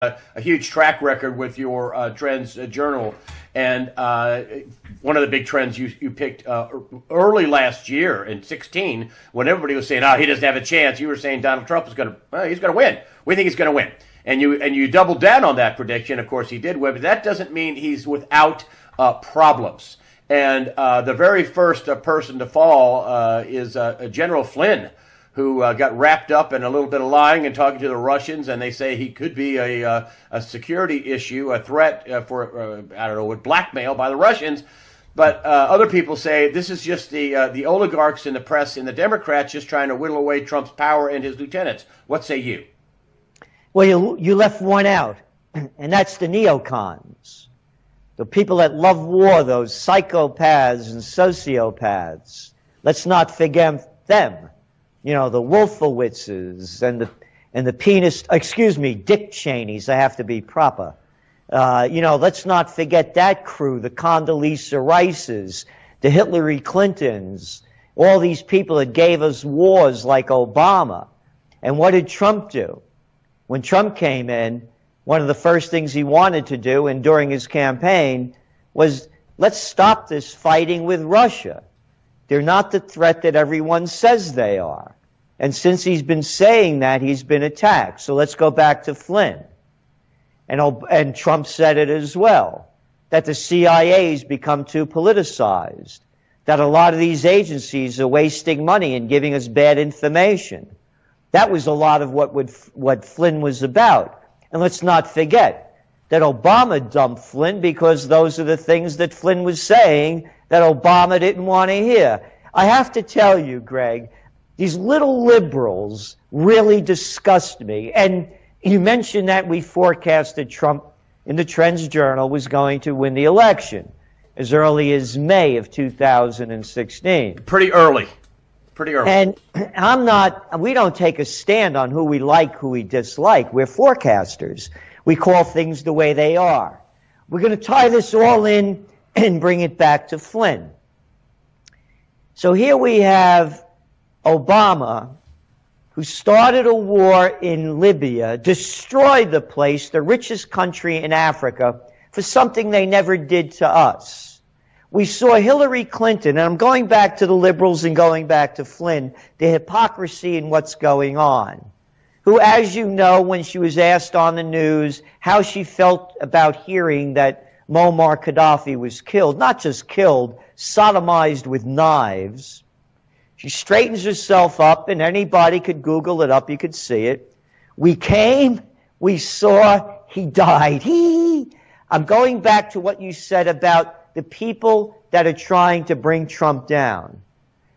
a huge track record with your trends journal, and one of the big trends you picked early last year in 16, when everybody was saying, "Oh, he doesn't have a chance," you were saying Donald Trump is going to he's going to win. We think he's going to win, and you doubled down on that prediction. Of course, he did win, but that doesn't mean he's without problems. And the very first person to fall is General Flynn, who got wrapped up in a little bit of lying and talking to the Russians, and they say he could be a security issue, a threat for, I don't know, with blackmail by the Russians. But other people say this is just the oligarchs in the press and the Democrats just trying to whittle away Trump's power and his lieutenants. What say you? Well, you left one out, and that's the neocons. The people that love war, those psychopaths and sociopaths. Let's not forget them. You know, the Wolfowitzes and the penis, Dick Cheneys, I have to be proper. Let's not forget that crew, the Condoleezza Rices, the Hillary Clintons, all these people that gave us wars like Obama. And what did Trump do? When Trump came in, one of the first things he wanted to do, and during his campaign, was let's stop this fighting with Russia. They're not the threat that everyone says they are. And since he's been saying that, he's been attacked. So let's go back to Flynn. And Trump said it as well, that the CIA's become too politicized, that a lot of these agencies are wasting money and giving us bad information. That was a lot of what Flynn was about. And let's not forget that Obama dumped Flynn because those are the things that Flynn was saying that Obama didn't want to hear. I have to tell you, Greg, these little liberals really disgust me. And you mentioned that we forecasted Trump in the Trends Journal was going to win the election as early as May of 2016. Pretty early. And we don't take a stand on who we like, who we dislike. We're forecasters. We call things the way they are. We're going to tie this all in and bring it back to Flynn. So here we have Obama, who started a war in Libya, destroyed the place, the richest country in Africa, for something they never did to us. We saw Hillary Clinton, and I'm going back to the liberals and going back to Flynn, the hypocrisy in what's going on, who, as you know, when she was asked on the news how she felt about hearing that Muammar Gaddafi was killed, not just killed, sodomized with knives, she straightens herself up, and anybody could Google it up, you could see it. We came, we saw, he died. I'm going back to what you said about the people that are trying to bring Trump down.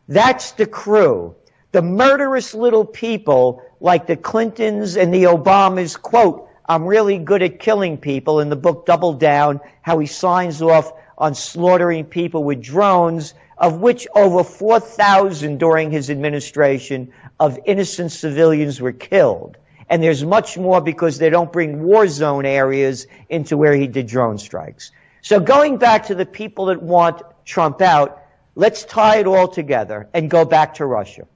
That's the crew. The murderous little people like the Clintons and the Obamas, quote, "I'm really good at killing people," in the book Double Down, how he signs off on slaughtering people with drones, of which over 4,000 during his administration of innocent civilians were killed. And there's much more because they don't bring war zone areas into where he did drone strikes. So going back to the people that want Trump out, let's tie it all together and go back to Russia.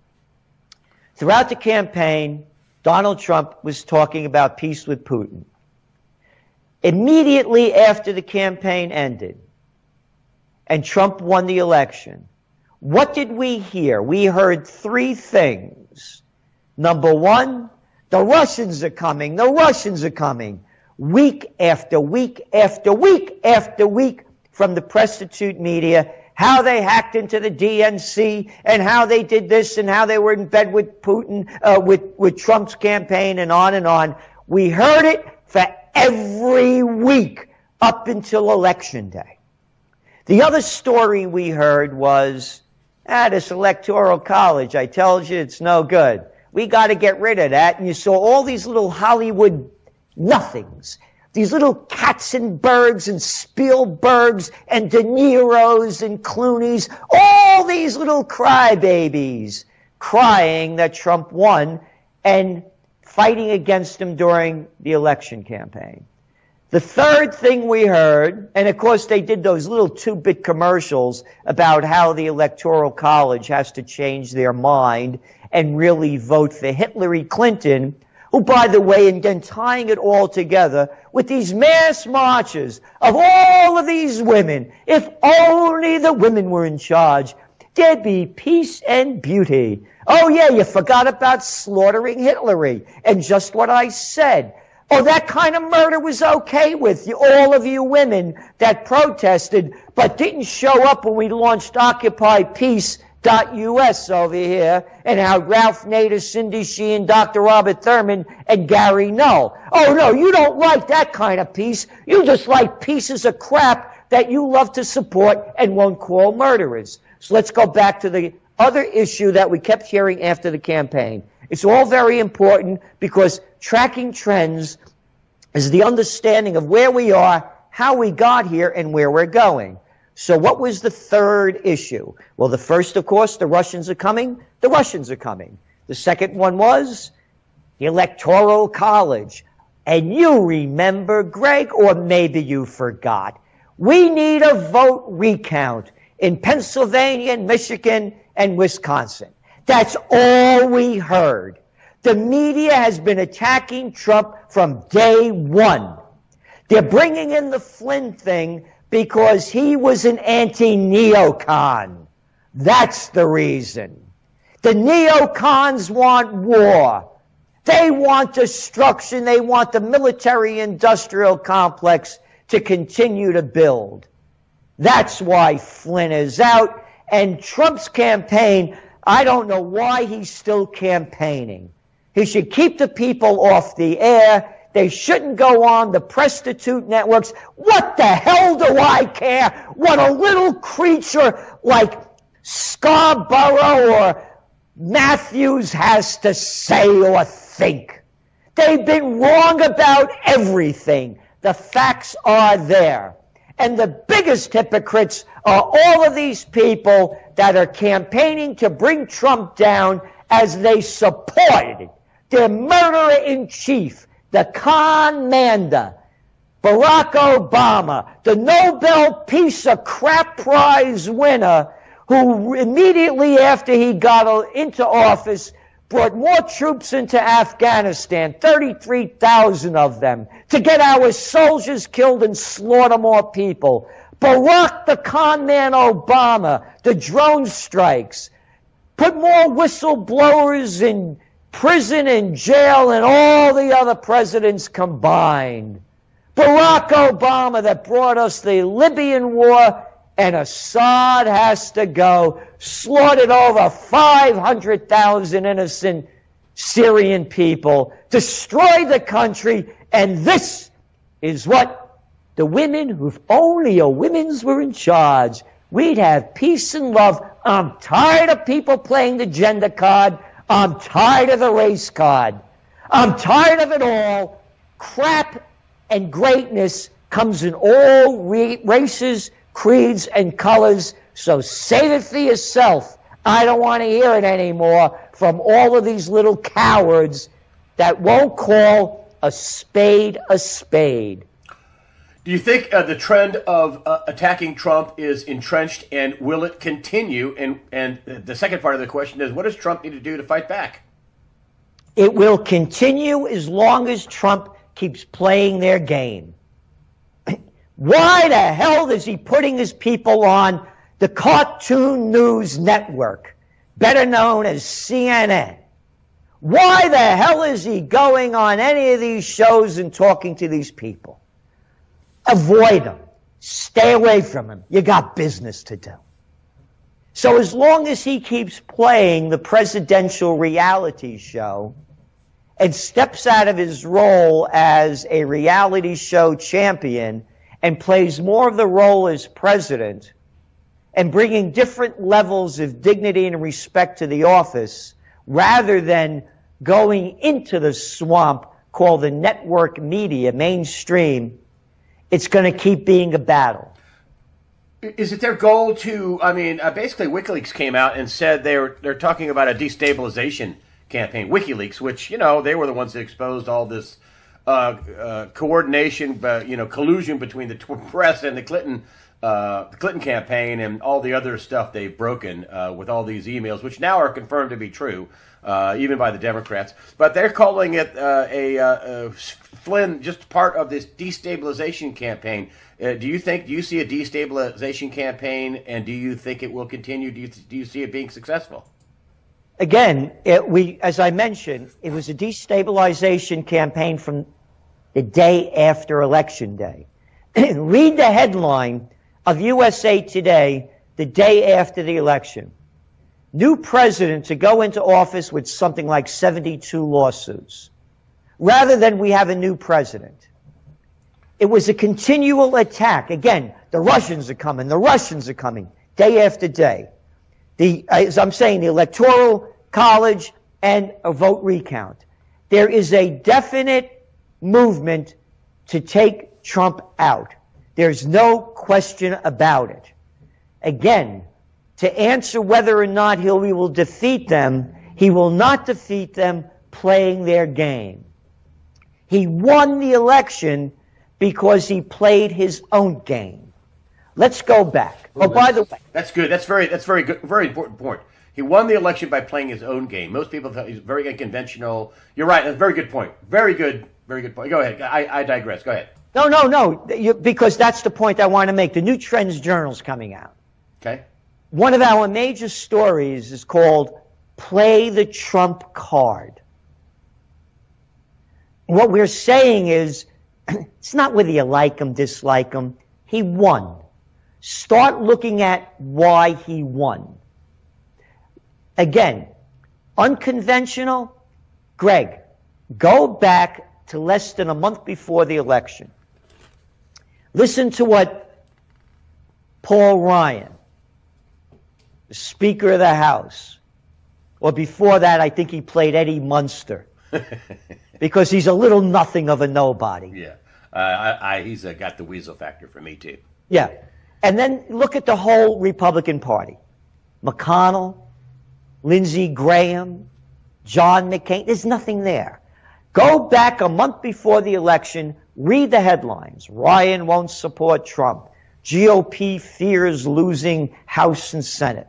Throughout the campaign, Donald Trump was talking about peace with Putin. Immediately after the campaign ended and Trump won the election, what did we hear? We heard three things. Number one, the Russians are coming. The Russians are coming. Week after week after week after week from the prostitute media, how they hacked into the DNC and how they did this and how they were in bed with Putin, with Trump's campaign and on and on. We heard it for every week up until Election Day. The other story we heard was, this Electoral College, I told you it's no good. We got to get rid of that. And you saw all these little Hollywood nothings. These little Katzenbergs and Spielbergs and De Niros and Clooney's, all these little crybabies crying that Trump won and fighting against him during the election campaign. The third thing we heard, and of course they did those little 2-bit commercials about how the Electoral College has to change their mind and really vote for Hillary Clinton, who, by the way, and then tying it all together with these mass marches of all of these women, if only the women were in charge, there'd be peace and beauty. Oh yeah, you forgot about slaughtering Hitler, and just what I said. Oh, that kind of murder was okay with you, all of you women that protested but didn't show up when we launched OccupyPeace.us over here, and how Ralph Nader, Cindy Sheehan, Dr. Robert Thurman, and Gary Null. Oh no, you don't like that kind of peace. You just like pieces of crap that you love to support and won't call murderers. So let's go back to the other issue that we kept hearing after the campaign. It's all very important because tracking trends is the understanding of where we are, how we got here, and where we're going. So what was the third issue? Well, the first, of course, the Russians are coming. The Russians are coming. The second one was the Electoral College. And you remember, Greg, or maybe you forgot. We need a vote recount in Pennsylvania and Michigan and Wisconsin. That's all we heard. The media has been attacking Trump from day one. They're bringing in the Flynn thing because he was an anti-neocon. That's the reason. The neocons want war. They want destruction. They want the military-industrial complex to continue to build. That's why Flynn is out. And Trump's campaign, I don't know why he's still campaigning. He should keep the people off the air. They shouldn't go on the prostitute networks. What the hell do I care what a little creature like Scarborough or Matthews has to say or think? They've been wrong about everything. The facts are there. And the biggest hypocrites are all of these people that are campaigning to bring Trump down as they supported their murderer-in-chief, the con-mander, Barack Obama, the Nobel Peace of Crap Prize winner, who immediately after he got into office brought more troops into Afghanistan, 33,000 of them, to get our soldiers killed and slaughter more people. Barack the con man Obama, the drone strikes, put more whistleblowers in prison and jail than all the other presidents combined. Barack Obama that brought us the Libyan war, and Assad has to go, slaughtered over 500,000 innocent Syrian people, destroyed the country, and this is what the women, if only a women's were in charge, we'd have peace and love. I'm tired of people playing the gender card. I'm tired of the race card. I'm tired of it all. Crap and greatness comes in all races, creeds, and colors, so save it for yourself. I don't want to hear it anymore from all of these little cowards that won't call a spade a spade. Do you think the trend of attacking Trump is entrenched, and will it continue? And the second part of the question is, what does Trump need to do to fight back? It will continue as long as Trump keeps playing their game. Why the hell is he putting his people on the Cartoon News Network, better known as CNN? Why the hell is he going on any of these shows and talking to these people? Avoid him. Stay away from him. You got business to do. So as long as he keeps playing the presidential reality show and steps out of his role as a reality show champion and plays more of the role as president and bringing different levels of dignity and respect to the office rather than going into the swamp called the network media, mainstream, it's going to keep being a battle. Is it their goal to, basically WikiLeaks came out and said they're talking about a destabilization campaign. WikiLeaks, which, they were the ones that exposed all this coordination, collusion between the press and the Clinton the Clinton campaign and all the other stuff they've broken with all these emails, which now are confirmed to be true, even by the Democrats. But they're calling it Flynn just part of this destabilization campaign. Do you see a destabilization campaign, and do you think it will continue? Do you see it being successful? Again, as I mentioned, it was a destabilization campaign from the day after Election Day. Read the headline of USA Today the day after the election. New president to go into office with something like 72 lawsuits, rather than we have a new president. It was a continual attack. Again, the Russians are coming, day after day. As I'm saying, the Electoral College and a vote recount. There is a definite movement to take Trump out. There's no question about it. Again, to answer whether or not he will defeat them, he will not defeat them playing their game. He won the election because he played his own game. Let's go back. Oh, by the way. That's good. That's very good. Very important point. He won the election by playing his own game. Most people thought he's very unconventional. You're right. That's a very good point. Very good point. Go ahead. I digress. Go ahead. No. Because that's the point I want to make. The new Trends Journal's coming out. Okay. One of our major stories is called Play the Trump Card. What we're saying is, it's not whether you like him, dislike him. He won. Start looking at why he won. Again, unconventional. Greg, go back to less than a month before the election. Listen to what Paul Ryan, the Speaker of the House, or before that, I think he played Eddie Munster, because he's a little nothing of a nobody. Yeah, he's got the weasel factor for me too. Yeah, and then look at the whole Republican Party. McConnell, Lindsey Graham, John McCain, there's nothing there. Go back a month before the election, read the headlines. Ryan won't support Trump. GOP fears losing House and Senate.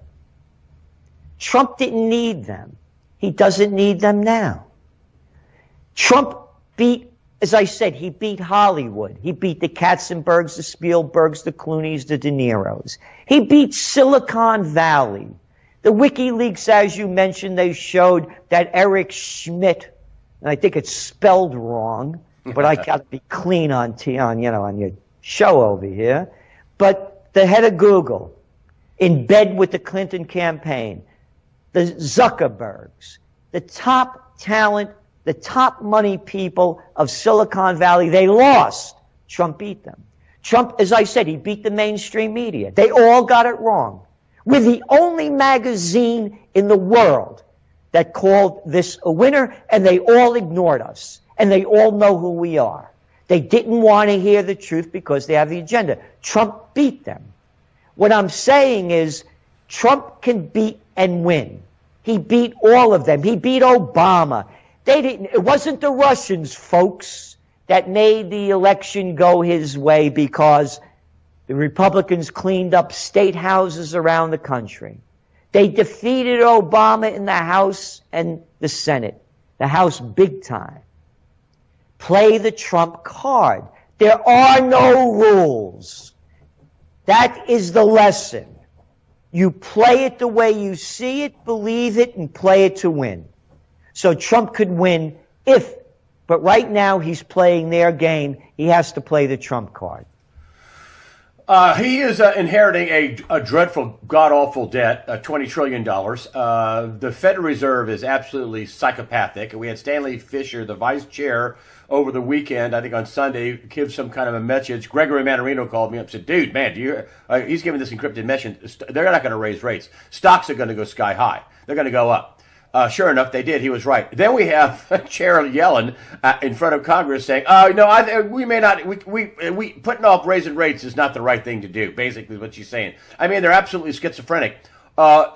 Trump didn't need them. He doesn't need them now. Trump beat, as I said, he beat Hollywood. He beat the Katzenbergs, the Spielbergs, the Clooneys, the De Niros. He beat Silicon Valley. The WikiLeaks, as you mentioned, they showed that Eric Schmidt, and I think it's spelled wrong, but I got to be clean on your show over here. But the head of Google, in bed with the Clinton campaign, the Zuckerbergs, the top talent, the top money people of Silicon Valley, they lost. Trump beat them. Trump, as I said, he beat the mainstream media. They all got it wrong. We're the only magazine in the world that called this a winner, and they all ignored us. And they all know who we are. They didn't want to hear the truth because they have the agenda. Trump beat them. What I'm saying is Trump can beat and win. He beat all of them. He beat Obama. It wasn't the Russians, folks, that made the election go his way because the Republicans cleaned up state houses around the country. They defeated Obama in the House and the Senate. The House big time. Play the Trump card. There are no rules. That is the lesson. You play it the way you see it, believe it, and play it to win. So Trump could win but right now he's playing their game. He has to play the Trump card. He is inheriting a dreadful, god-awful debt, $20 trillion. The Federal Reserve is absolutely psychopathic. We had Stanley Fischer, the vice chair, over the weekend, I think on Sunday, give some kind of a message. Gregory Mannarino called me up and said, dude, man, he's giving this encrypted message. They're not going to raise rates. Stocks are going to go sky high. They're going to go up. Sure enough, they did. He was right. Then we have Chair Yellen in front of Congress saying, we may not, we putting off raising rates is not the right thing to do, basically is what she's saying. I mean, they're absolutely schizophrenic.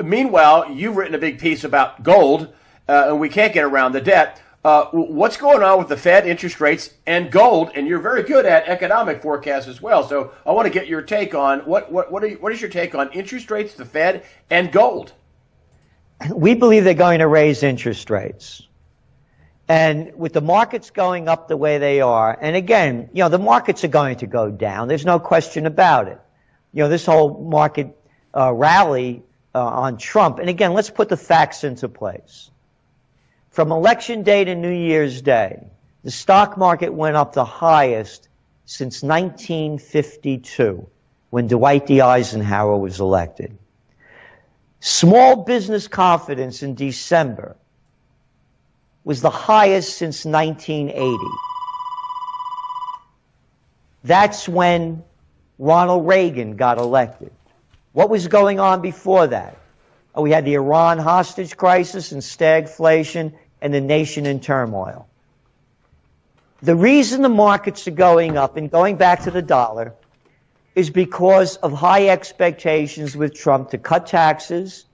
Meanwhile, you've written a big piece about gold, and we can't get around the debt. What's going on with the Fed, interest rates, and gold? And you're very good at economic forecasts as well. So I want to get your take on what is your take on interest rates, the Fed, and gold? We believe they're going to raise interest rates. And with the markets going up the way they are, and again, the markets are going to go down. There's no question about it. This whole market rally on Trump. And again, let's put the facts into place. From election day to New Year's Day, the stock market went up the highest since 1952, when Dwight D. Eisenhower was elected. Small business confidence in December was the highest since 1980. That's when Ronald Reagan got elected. What was going on before that? We had the Iran hostage crisis and stagflation and the nation in turmoil. The reason the markets are going up and going back to the dollar is because of high expectations with Trump to cut taxes.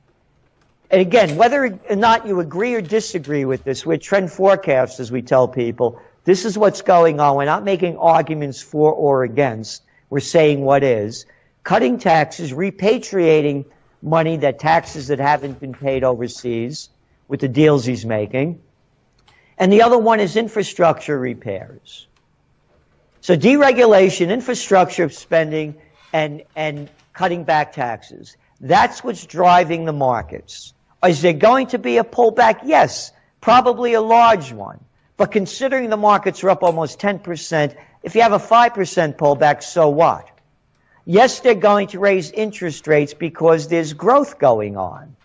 And again, whether or not you agree or disagree with this, we're trend forecasters, we tell people. This is what's going on. We're not making arguments for or against. We're saying what is. Cutting taxes, repatriating money, taxes that haven't been paid overseas with the deals he's making. And the other one is infrastructure repairs. So deregulation, infrastructure spending, and cutting back taxes. That's what's driving the markets. Is there going to be a pullback? Yes, probably a large one. But considering the markets are up almost 10%, if you have a 5% pullback, so what? Yes, they're going to raise interest rates because there's growth going on.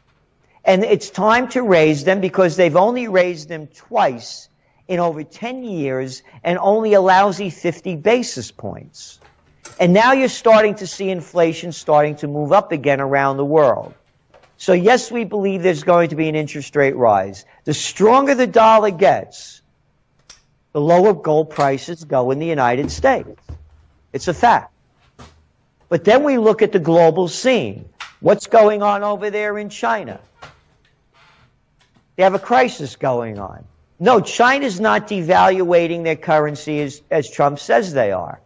And it's time to raise them because they've only raised them twice in over 10 years and only a lousy 50 basis points. And now you're starting to see inflation starting to move up again around the world. So yes, we believe there's going to be an interest rate rise. The stronger the dollar gets, the lower gold prices go in the United States. It's a fact. But then we look at the global scene. What's going on over there in China? They have a crisis going on. No, China's not devaluating their currency as Trump says they are.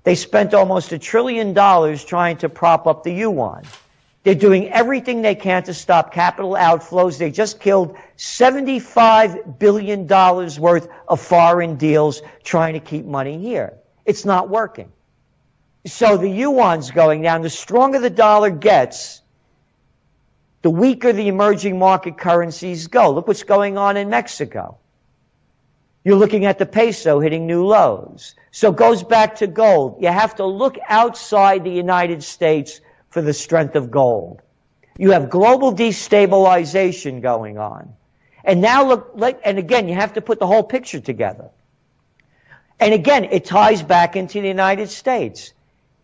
They spent almost $1 trillion trying to prop up the yuan. They're doing everything they can to stop capital outflows. They just killed $75 billion worth of foreign deals trying to keep money here. It's not working. So the yuan's going down. The stronger the dollar gets, the weaker the emerging market currencies go. Look what's going on in Mexico. You're looking at the peso hitting new lows. So it goes back to gold. You have to look outside the United States for the strength of gold. You have global destabilization going on. And now look, and again, you have to put the whole picture together. And again, it ties back into the United States.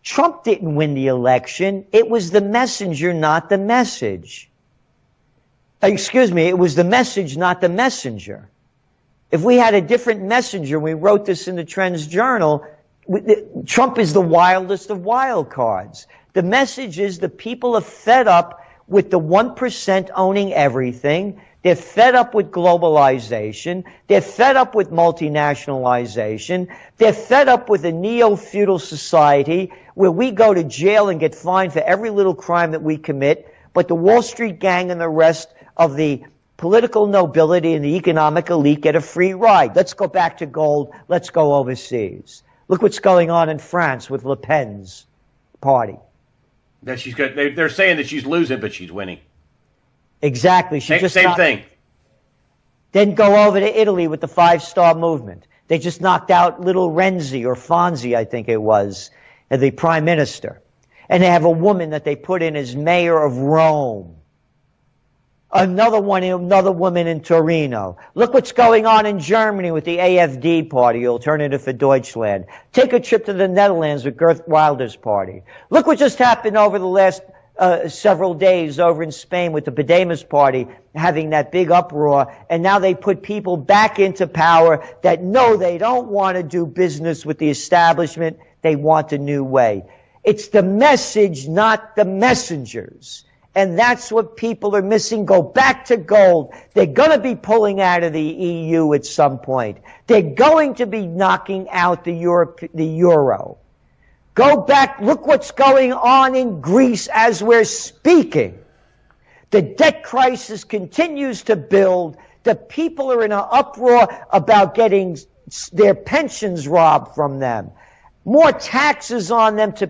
Trump didn't win the election. It was the messenger, not the message. Excuse me, it was the message, not the messenger. If we had a different messenger, we wrote this in the Trends Journal, Trump is the wildest of wild cards. The message is the people are fed up with the 1% owning everything. They're fed up with globalization. They're fed up with multinationalization. They're fed up with a neo-feudal society where we go to jail and get fined for every little crime that we commit, but the Wall Street gang and the rest of the political nobility and the economic elite get a free ride. Let's go back to gold. Let's go overseas. Look what's going on in France with Le Pen's party. That she's good. They're saying that she's losing, but she's winning. Exactly. Same thing. Then go over to Italy with the Five-Star Movement. They just knocked out little Renzi or Fonzi, I think it was, the prime minister. And they have a woman that they put in as mayor of Rome. Another woman in Torino. Look what's going on in Germany with the AfD party, Alternative for Deutschland. Take a trip to the Netherlands with Geert Wilder's party. Look what just happened over the last several days over in Spain with the Podemos party having that big uproar, and now they put people back into power that no, they don't want to do business with the establishment. They want a new way. It's the message, not the messengers. And that's what people are missing. Go back to gold. They're going to be pulling out of the EU at some point. They're going to be knocking out the euro. Go back. Look what's going on in Greece as we're speaking. The debt crisis continues to build. The people are in an uproar about getting their pensions robbed from them. More taxes on them to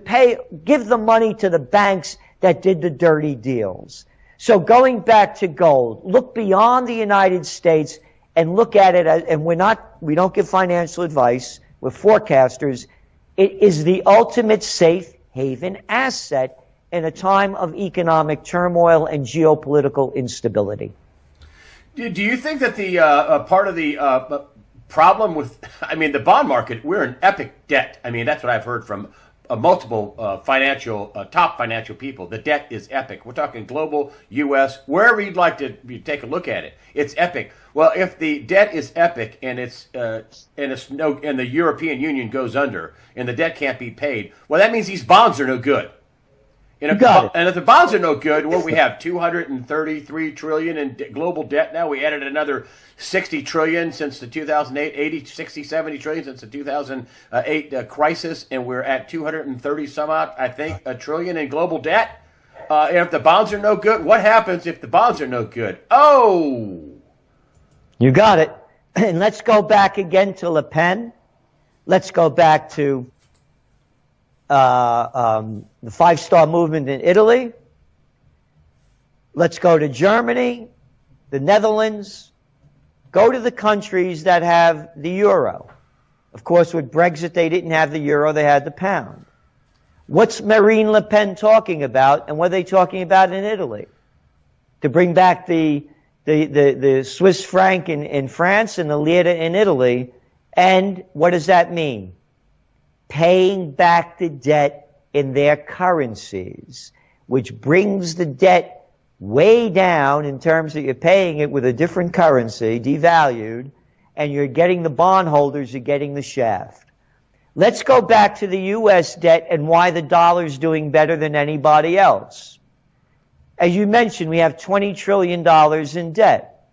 give the money to the banks that did the dirty deals. So going back to gold, look beyond the United States and look at it and we don't give financial advice, we're forecasters. It is the ultimate safe haven asset in a time of economic turmoil and geopolitical instability. Do you think that the part of the problem with, the bond market, we're in epic debt. That's what I've heard from multiple top financial people. The debt is epic. We're talking global, U.S., wherever you'd like to take a look at it. It's epic. Well, if the debt is epic and the European Union goes under and the debt can't be paid, well, that means these bonds are no good. And if the bonds are no good, we have $233 trillion in global debt now. We added another $60 trillion since the 2008, 70 trillion since the 2008 crisis, and we're at 230 some odd, I think, a trillion in global debt. And if the bonds are no good, what happens if the bonds are no good? Oh! You got it. And let's go back again to Le Pen. Let's go back to the Five-Star Movement in Italy. Let's go to Germany, the Netherlands. Go to the countries that have the euro. Of course, with Brexit, they didn't have the euro, they had the pound. What's Marine Le Pen talking about, and what are they talking about in Italy? To bring back the Swiss franc in France and the lira in Italy. And what does that mean? Paying back the debt in their currencies, which brings the debt way down in terms that you're paying it with a different currency, devalued, and you're getting the bondholders, you're getting the shaft. Let's go back to the U.S. debt and why the dollar's doing better than anybody else. As you mentioned, we have $20 trillion in debt.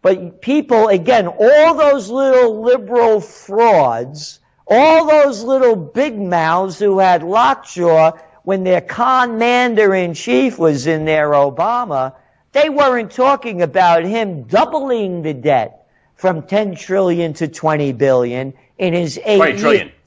But people, again, all those little liberal frauds, all those little big mouths who had lockjaw when their commander-in-chief was in there, Obama, they weren't talking about him doubling the debt from 10 trillion to 20 billion in his 8 20 trillion. years.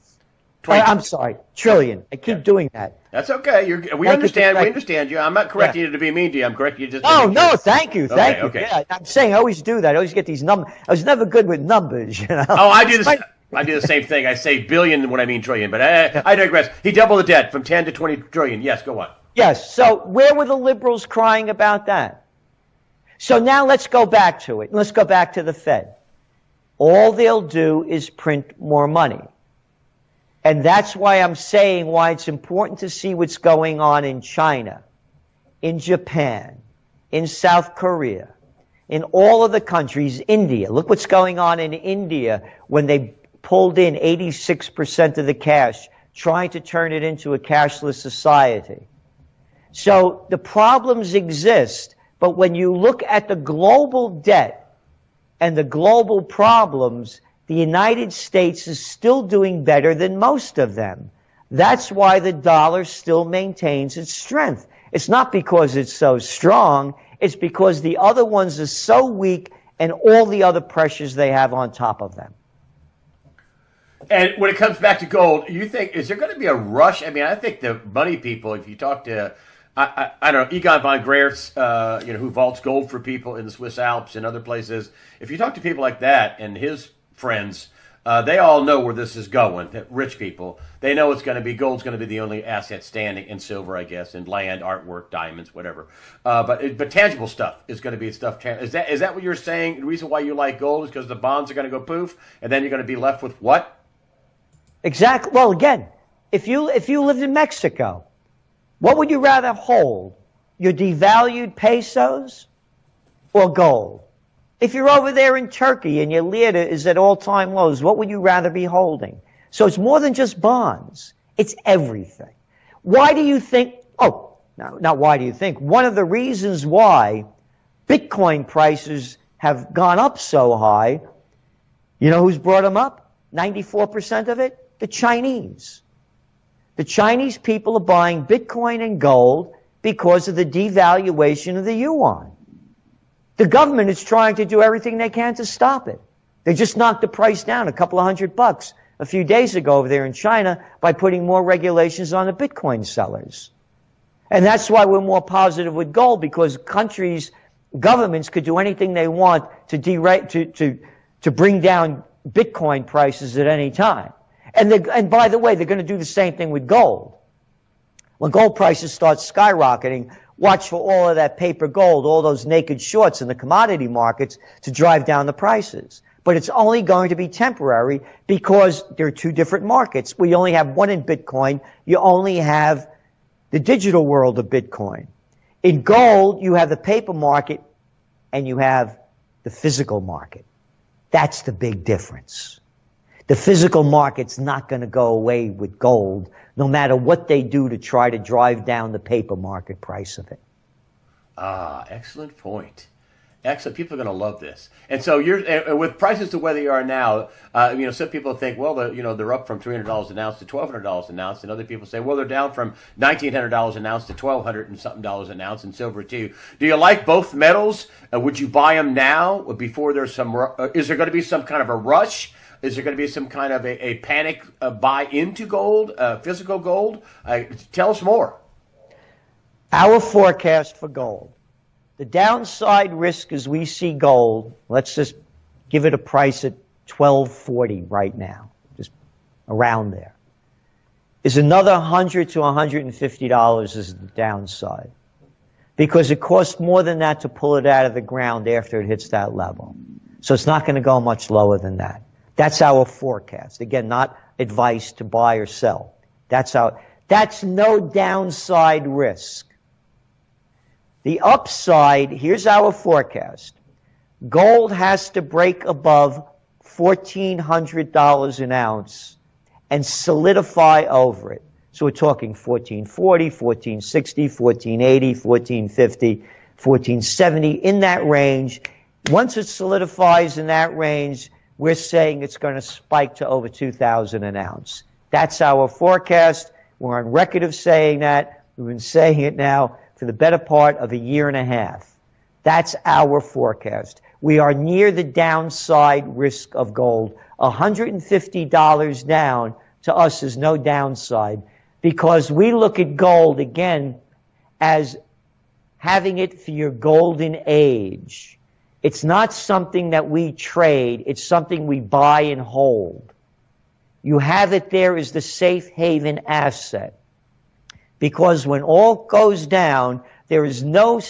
I'm sorry, trillion. I keep doing that. That's okay. We understand you. I'm not correcting you to be mean to you. I'm correcting you just to Oh, no, thank you. Thank you. Okay. Yeah, I'm saying I always do that. I always get these numbers. I was never good with numbers, you know. Oh, I do this. I do the same thing. I say billion when I mean trillion, but I digress. He doubled the debt from 10 to 20 trillion. Yes, go on. Yes, so where were the liberals crying about that? So now let's go back to it. Let's go back to the Fed. All they'll do is print more money. And that's why I'm saying why it's important to see what's going on in China, in Japan, in South Korea, in all of the countries, India. Look what's going on in India when they pulled in 86% of the cash, trying to turn it into a cashless society. So the problems exist, but when you look at the global debt and the global problems, the United States is still doing better than most of them. That's why the dollar still maintains its strength. It's not because it's so strong, it's because the other ones are so weak and all the other pressures they have on top of them. And when it comes back to gold, you think, is there going to be a rush? I think the money people, if you talk to, I don't know, Egon von Graf's, who vaults gold for people in the Swiss Alps and other places, if you talk to people like that and his friends, they all know where this is going. Rich people, they know it's going to be gold's going to be the only asset standing, and silver, I guess, and land, artwork, diamonds, whatever. But tangible stuff is going to be stuff. Is that what you're saying? The reason why you like gold is because the bonds are going to go poof, and then you're going to be left with what? Exactly. Well, again, if you lived in Mexico, what would you rather hold? Your devalued pesos or gold? If you're over there in Turkey and your lira is at all-time lows, what would you rather be holding? So it's more than just bonds. It's everything. Why do you think, Now, why do you think? One of the reasons why Bitcoin prices have gone up so high, you know who's brought them up? 94% of it? The Chinese. The Chinese people are buying Bitcoin and gold because of the devaluation of the yuan. The government is trying to do everything they can to stop it. They just knocked the price down a couple of $100 a few days ago over there in China by putting more regulations on the Bitcoin sellers. And that's why we're more positive with gold, because countries, governments could do anything they want to bring down Bitcoin prices at any time. And by the way, they're going to do the same thing with gold. When gold prices start skyrocketing, watch for all of that paper gold, all those naked shorts in the commodity markets to drive down the prices. But it's only going to be temporary because there are two different markets. We only have one in Bitcoin. You only have the digital world of Bitcoin. In gold, you have the paper market and you have the physical market. That's the big difference. The physical market's not going to go away with gold, no matter what they do to try to drive down the paper market price of it. Ah, excellent point. Excellent. People are going to love this. And so you're with prices to where they are now. Some people think, well, they're up from $300 an ounce to $1,200 an ounce, and other people say, well, they're down from $1,900 an ounce to $1,200 and something dollars an ounce, and silver too. Do you like both metals? Would you buy them now before there's some? Is there going to be some kind of a rush? Is there going to be some kind of a panic buy into gold, physical gold? Tell us more. Our forecast for gold. The downside risk as we see gold, let's just give it a price at $1,240 right now, just around there, is another $100 to $150 is the downside. Because it costs more than that to pull it out of the ground after it hits that level. So it's not going to go much lower than that. That's our forecast. Again, not advice to buy or sell. That's no downside risk. The upside, here's our forecast. Gold has to break above $1,400 an ounce and solidify over it. So we're talking 1440, 1460, 1480, 1450, 1470, in that range. Once it solidifies in that range, we're saying it's going to spike to over $2,000 an ounce. That's our forecast. We're on record of saying that. We've been saying it now for the better part of a year and a half. That's our forecast. We are near the downside risk of gold. $150 down to us is no downside, because we look at gold, again, as having it for your golden age. It's not something that we trade. It's something we buy and hold. You have it there as the safe haven asset. Because when all goes down, there is no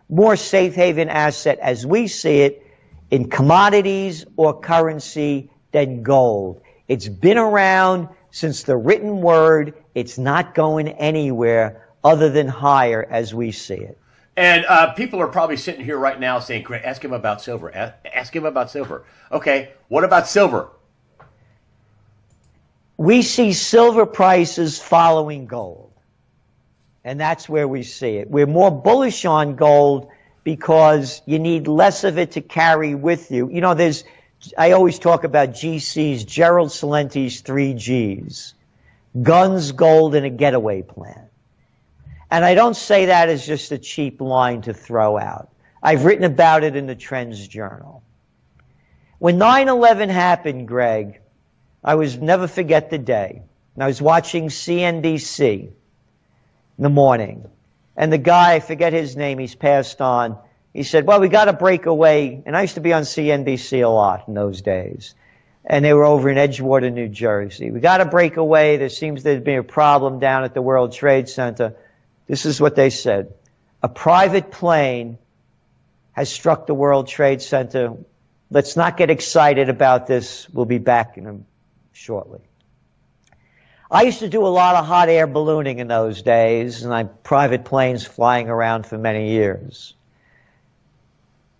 more safe haven asset as we see it in commodities or currency than gold. It's been around since the written word. It's not going anywhere other than higher as we see it. And people are probably sitting here right now saying, "Great, ask him about silver. Ask him about silver." Okay, what about silver? We see silver prices following gold. And that's where we see it. We're more bullish on gold because you need less of it to carry with you. You know, I always talk about GC's, Gerald Celente's 3 Gs. Guns, gold, and a getaway plan. And I don't say that as just a cheap line to throw out. I've written about it in the Trends Journal. When 9/11 happened, Greg, I was never forget the day. And I was watching CNBC in the morning. And the guy, I forget his name, he's passed on. He said, well, we got to break away. And I used to be on CNBC a lot in those days. And they were over in Edgewater, New Jersey. We got to break away. There seems to be a problem down at the World Trade Center. This is what they said. A private plane has struck the World Trade Center. Let's not get excited about this. We'll be back shortly. I used to do a lot of hot air ballooning in those days, and I had private planes flying around for many years.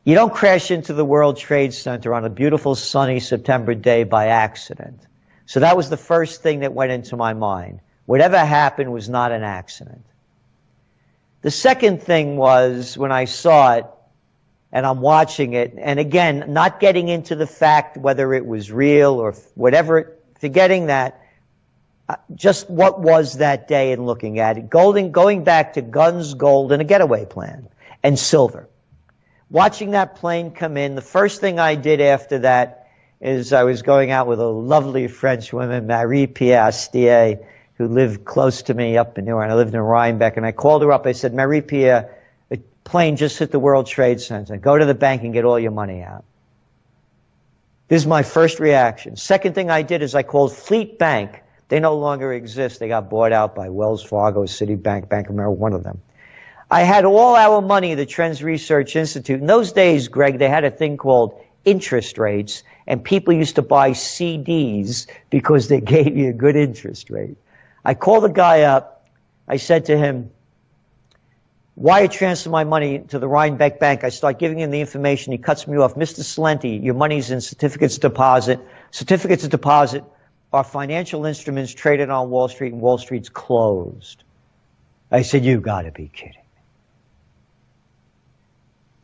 You don't crash into the World Trade Center on a beautiful sunny September day by accident. So that was the first thing that went into my mind. Whatever happened was not an accident. The second thing was when I saw it, and I'm watching it, and again, not getting into the fact whether it was real or whatever, forgetting that, just what was that day and looking at it. Going back to guns, gold, and a getaway plan, and silver. Watching that plane come in, the first thing I did after that is I was going out with a lovely French woman, Marie-Pierre Astier, who lived close to me up in New York. I lived in Rhinebeck, and I called her up. I said, Marie-Pierre, a plane just hit the World Trade Center. Go to the bank and get all your money out. This is my first reaction. Second thing I did is I called Fleet Bank. They no longer exist. They got bought out by Wells Fargo, Citibank, Bank of America, one of them. I had all our money at the Trends Research Institute. In those days, Greg, they had a thing called interest rates, and people used to buy CDs because they gave you a good interest rate. I called the guy up. I said to him, wire transfer my money to the Rhinebeck Bank. I start giving him the information. He cuts me off. Mr. Celente, your money's in certificates of deposit. Certificates of deposit are financial instruments traded on Wall Street, and Wall Street's closed. I said, you got to be kidding.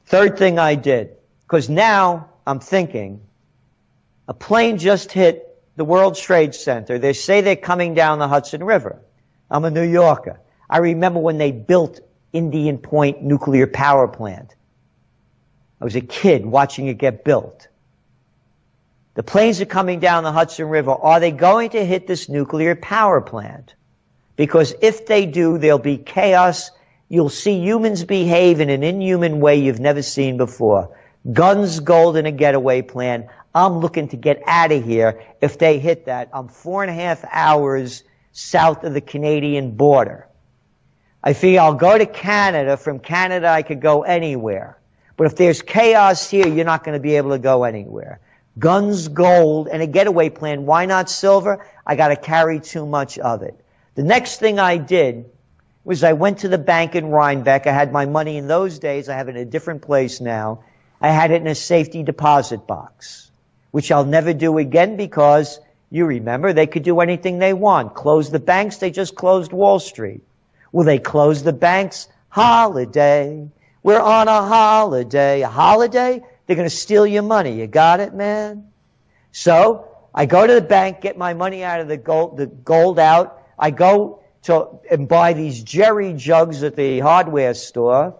Third thing I did, because now I'm thinking, a plane just hit the World Trade Center. They say they're coming down the Hudson River. I'm a New Yorker. I remember when they built Indian Point nuclear power plant. I was a kid watching it get built. The planes are coming down the Hudson River. Are they going to hit this nuclear power plant? Because if they do, there'll be chaos. You'll see humans behave in an inhuman way you've never seen before. Guns, gold, and a getaway plan. I'm looking to get out of here if they hit that. I'm 4.5 hours south of the Canadian border. I figure I'll go to Canada. From Canada, I could go anywhere. But if there's chaos here, you're not going to be able to go anywhere. Guns, gold, and a getaway plan. Why not silver? I got to carry too much of it. The next thing I did was I went to the bank in Rhinebeck. I had my money in those days. I have it in a different place now. I had it in a safety deposit box, which I'll never do again because, you remember, they could do anything they want. Close the banks, they just closed Wall Street. Will they close the banks? Holiday. We're on a holiday. A holiday? They're going to steal your money. You got it, man? So I go to the bank, get my money out of the gold out. I go to and buy these Jerry jugs at the hardware store,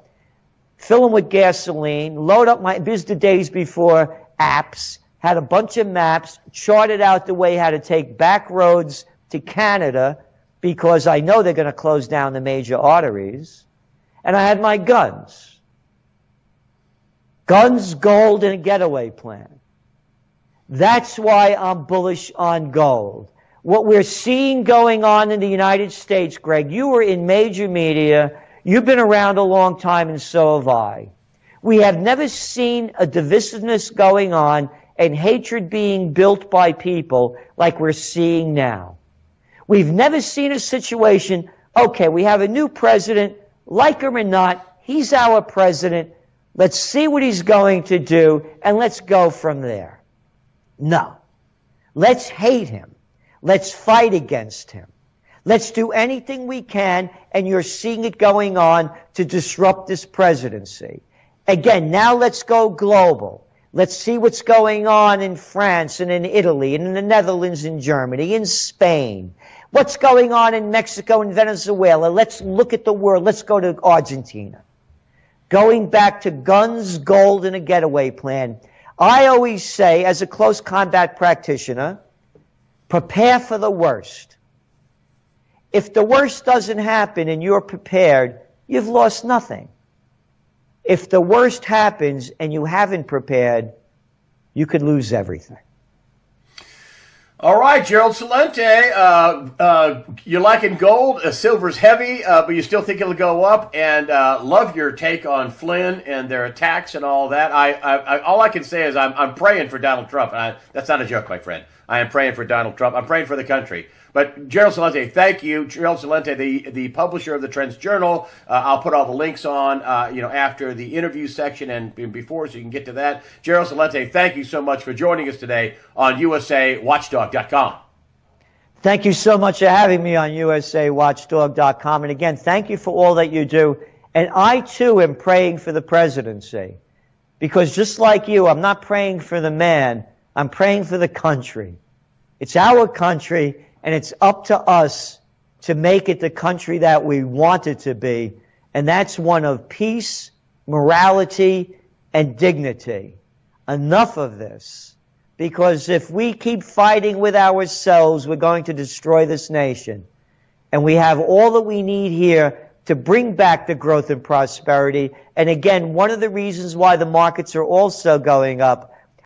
fill them with gasoline, load up my, this is the days before apps, had a bunch of maps, charted out the way how to take back roads to Canada because I know they're going to close down the major arteries. And I had my guns. Guns, gold, and a getaway plan. That's why I'm bullish on gold. What we're seeing going on in the United States, Greg, you were in major media. You've been around a long time, and so have I. We have never seen a divisiveness going on and hatred being built by people like we're seeing now. We've never seen a situation, okay, we have a new president, like him or not, he's our president. Let's see what he's going to do, and let's go from there. No. Let's hate him. Let's fight against him. Let's do anything we can, and you're seeing it going on to disrupt this presidency. Again, now let's go global. Let's see what's going on in France and in Italy and in the Netherlands and Germany, in Spain. What's going on in Mexico and Venezuela? Let's look at the world. Let's go to Argentina. Going back to guns, gold, and a getaway plan. I always say, as a close combat practitioner, prepare for the worst. If the worst doesn't happen and you're prepared, you've lost nothing. If the worst happens and you haven't prepared, you could lose everything. All right, Gerald Celente, you're liking gold. Silver's heavy, but you still think it'll go up. And love your take on Flynn and their attacks and all that. All I can say is I'm praying for Donald Trump. That's not a joke, my friend. I am praying for Donald Trump. I'm praying for the country. But Gerald Celente, thank you. Gerald Celente, the publisher of the Trends Journal. I'll put all the links on, after the interview section and before, so you can get to that. Gerald Celente, thank you so much for joining us today on USAWatchdog.com. Thank you so much for having me on USAWatchdog.com. And again, thank you for all that you do. And I, too, am praying for the presidency. Because just like you, I'm not praying for the man, I'm praying for the country. It's our country, and it's up to us to make it the country that we want it to be. And that's one of peace, morality, and dignity. Enough of this. Because if we keep fighting with ourselves, we're going to destroy this nation. And we have all that we need here to bring back the growth and prosperity. And again, one of the reasons why the markets are also going up,